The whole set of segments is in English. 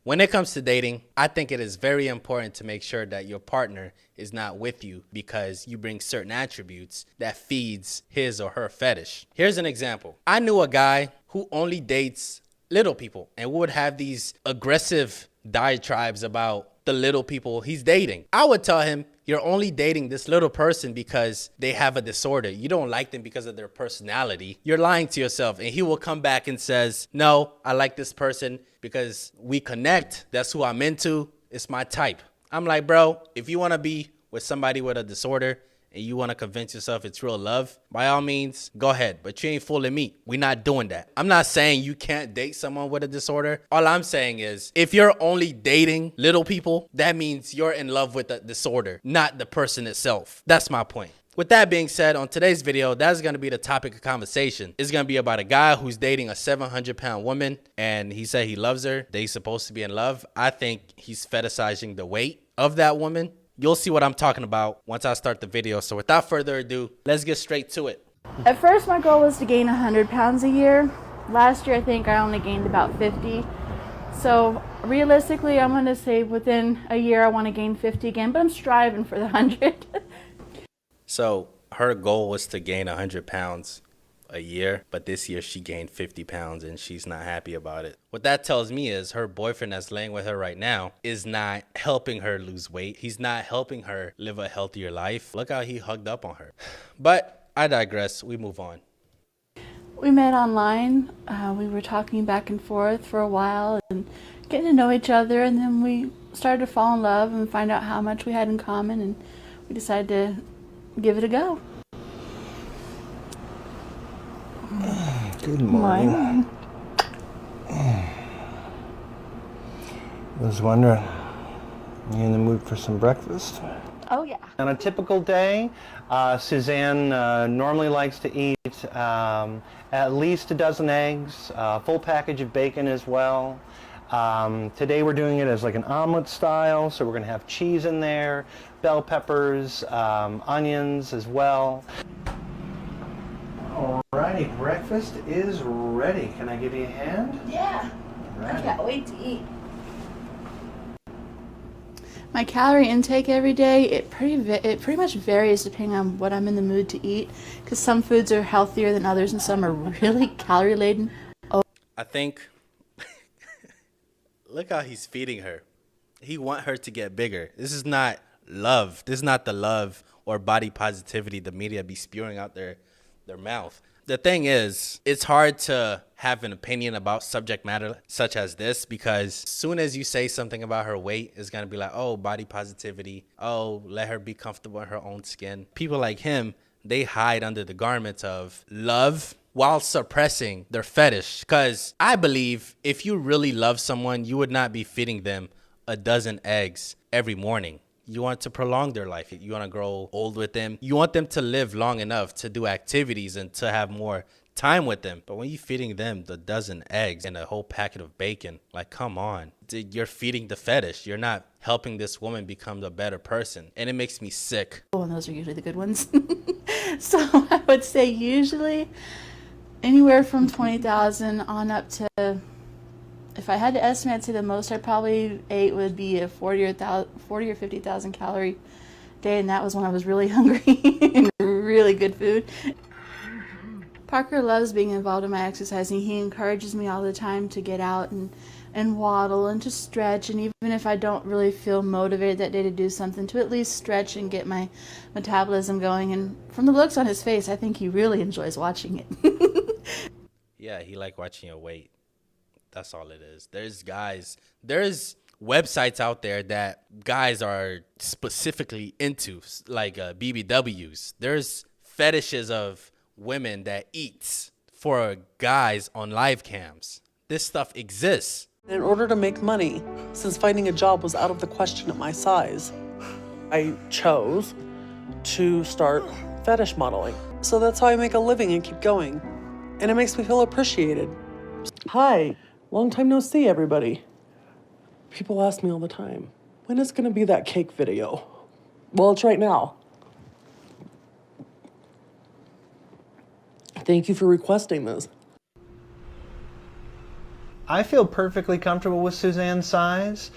When it comes to dating, I think it is very important to make sure that your partner is not with you because you bring certain attributes that feeds his or her fetish. Here's an example. I knew a guy who only dates little people and would have these aggressive diatribes about the little people he's dating. I would tell him, you're only dating this little person because they have a disorder. You don't like them because of their personality. You're lying to yourself. And he will come back and says, no, I like this person because we connect. That's who I'm into. It's my type. I'm like, bro, if you want to be with somebody with a disorder and you want to convince yourself it's real love, by all means, go ahead. But you ain't fooling me. We're not doing that. I'm not saying you can't date someone with a disorder. All I'm saying is if you're only dating little people, that means you're in love with the disorder, not the person itself. That's my point. With that being said, on today's video, that's going to be the topic of conversation. It's going to be about a guy who's dating a 700-pound woman, and he said he loves her. They're supposed to be in love. I think he's fetishizing the weight of that woman. You'll see what I'm talking about once I start the video. So without further ado, let's get straight to it. At first, my goal was to gain 100 pounds a year. Last year, I think I only gained about 50. So realistically, I'm going to say within a year, I want to gain 50 again, but I'm striving for the 100. So her goal was to gain 100 pounds a year, but this year she gained 50 pounds and she's not happy about it. What that tells me is her boyfriend that's laying with her right now is not helping her lose weight. He's not helping her live a healthier life. Look how he hugged up on her. But I digress. We move on. We met online. We were talking back and forth for a while and getting to know each other, and then we started to fall in love and find out how much we had in common, and we decided to give it a go. Good morning. I was wondering, you in the mood for some breakfast? Oh yeah. On a typical day, Suzanne normally likes to eat at least a dozen eggs, a full package of bacon as well. Today we're doing it as like an omelet style, so we're going to have cheese in there, bell peppers, onions as well. Alrighty, breakfast is ready. Can I give you a hand? Yeah. Alrighty. I can't wait to eat. My calorie intake every day, it pretty much varies depending on what I'm in the mood to eat, because some foods are healthier than others and some are really calorie laden. I think, look how he's feeding her. He want her to get bigger. This is not love. This is not the love or body positivity the media be spewing out their mouth. The thing is, it's hard to have an opinion about subject matter such as this because as soon as you say something about her weight, it's going to be like, oh, body positivity. Oh, let her be comfortable in her own skin. People like him, they hide under the garments of love while suppressing their fetish. Because I believe if you really love someone, you would not be feeding them a dozen eggs every morning. You want to prolong their life. You want to grow old with them. You want them to live long enough to do activities and to have more time with them. But when you're feeding them the dozen eggs and a whole packet of bacon, like, come on. You're feeding the fetish. You're not helping this woman become a better person. And it makes me sick. Oh, and those are usually the good ones. So I would say usually anywhere from 20,000 on up to, if I had to estimate, I'd say the most I probably ate would be a 40 or 50,000 calorie day, and that was when I was really hungry and really good food. Parker loves being involved in my exercising. He encourages me all the time to get out and waddle and to stretch, and even if I don't really feel motivated that day to do something, to at least stretch and get my metabolism going. And from the looks on his face, I think he really enjoys watching it. Yeah, he like watching your weight. That's all it is. There's websites out there that guys are specifically into, like BBWs. There's fetishes of women that eats for guys on live cams. This stuff exists. In order to make money, since finding a job was out of the question at my size, I chose to start fetish modeling. So that's how I make a living and keep going. And it makes me feel appreciated. Hi. Long time no see, everybody. People ask me all the time, when is gonna be that cake video? Well, it's right now. Thank you for requesting this. I feel perfectly comfortable with Suzanne's size.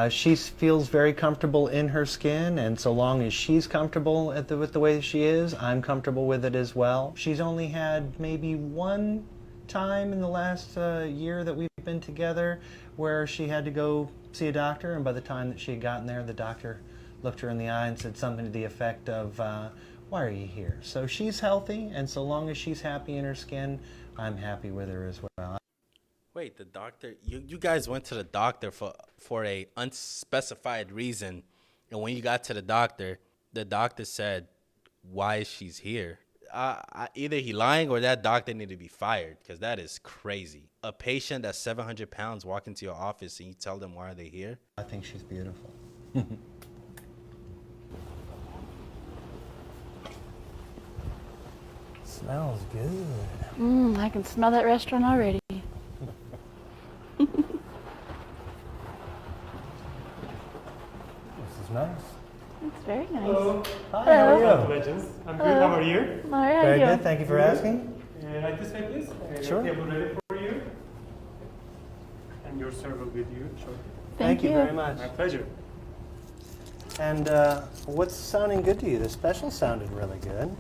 She feels very comfortable in her skin, and so long as she's comfortable with the way she is, I'm comfortable with it as well. She's only had maybe one time in the last year that we've been together where she had to go see a doctor, and by the time that she had gotten there, the doctor looked her in the eye and said something to the effect of, why are you here? So she's healthy, and so long as she's happy in her skin, I'm happy with her as well. Wait, the doctor, you guys went to the doctor for a unspecified reason, and when you got to the doctor said, why she's here. Either he lying or that doctor need to be fired, because that is crazy. A patient that's 700 pounds walk into your office and you tell them why are they here? I think she's beautiful. Smells good. I can smell that restaurant already. This is nice. It's very nice. Hello. Hi, how are you? Legends. I'm good. How are you? All right, how Very you good, doing? thank you for asking. Right this way, please. Sure. Table ready for you. And your server with you shortly. Thank you you. very much. My pleasure. And what's sounding good to you? The special sounded really good.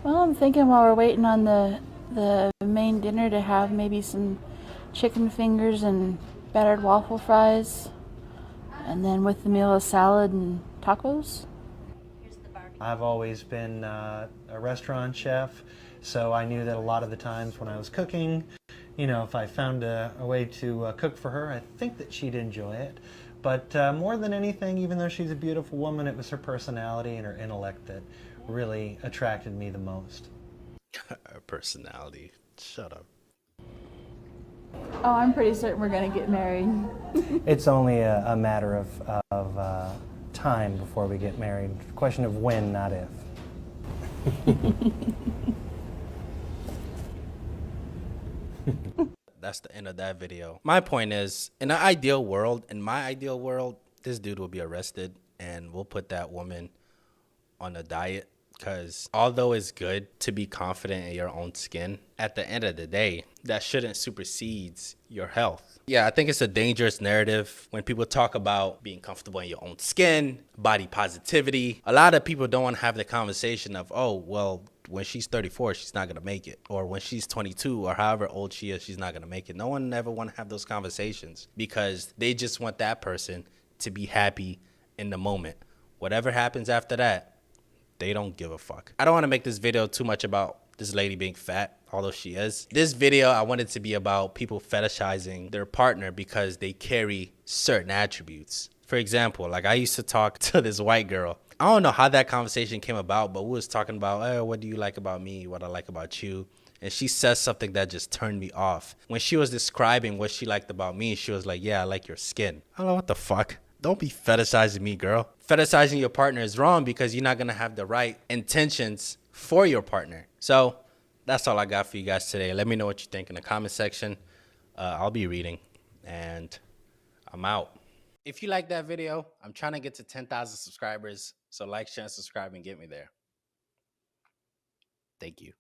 Well, I'm thinking while we're waiting on the main dinner to have maybe some chicken fingers and battered waffle fries, and then with the meal a salad and tacos. I've always been a restaurant chef, so I knew that a lot of the times when I was cooking, you know, if I found a way to cook for her, I think that she'd enjoy it. But more than anything, even though she's a beautiful woman, it was her personality and her intellect that really attracted me the most. Her personality. Shut up. Oh, I'm pretty certain we're gonna get married. It's only a matter of time before we get married. Question of when, not if. That's the end of that video. My point is, in my ideal world, this dude will be arrested and we'll put that woman on a diet, because although it's good to be confident in your own skin, at the end of the day, that shouldn't supersede your health. Yeah, I think it's a dangerous narrative when people talk about being comfortable in your own skin, body positivity. A lot of people don't want to have the conversation of, oh, well, when she's 34, she's not going to make it. Or when she's 22 or however old she is, she's not going to make it. No one ever want to have those conversations because they just want that person to be happy in the moment. Whatever happens after that, they don't give a fuck. I don't want to make this video too much about this lady being fat, although she is. This video, I want it to be about people fetishizing their partner because they carry certain attributes. For example, like I used to talk to this white girl. I don't know how that conversation came about, but we was talking about, what do you like about me? What I like about you? And she says something that just turned me off. When she was describing what she liked about me, she was like, yeah, I like your skin. I don't know what the fuck. Don't be fetishizing me, girl. Fetishizing your partner is wrong because you're not going to have the right intentions for your partner. So that's all I got for you guys today. Let me know what you think in the comment section. I'll be reading, and I'm out. If you like that video, I'm trying to get to 10,000 subscribers. So like, share, and subscribe and get me there. Thank you.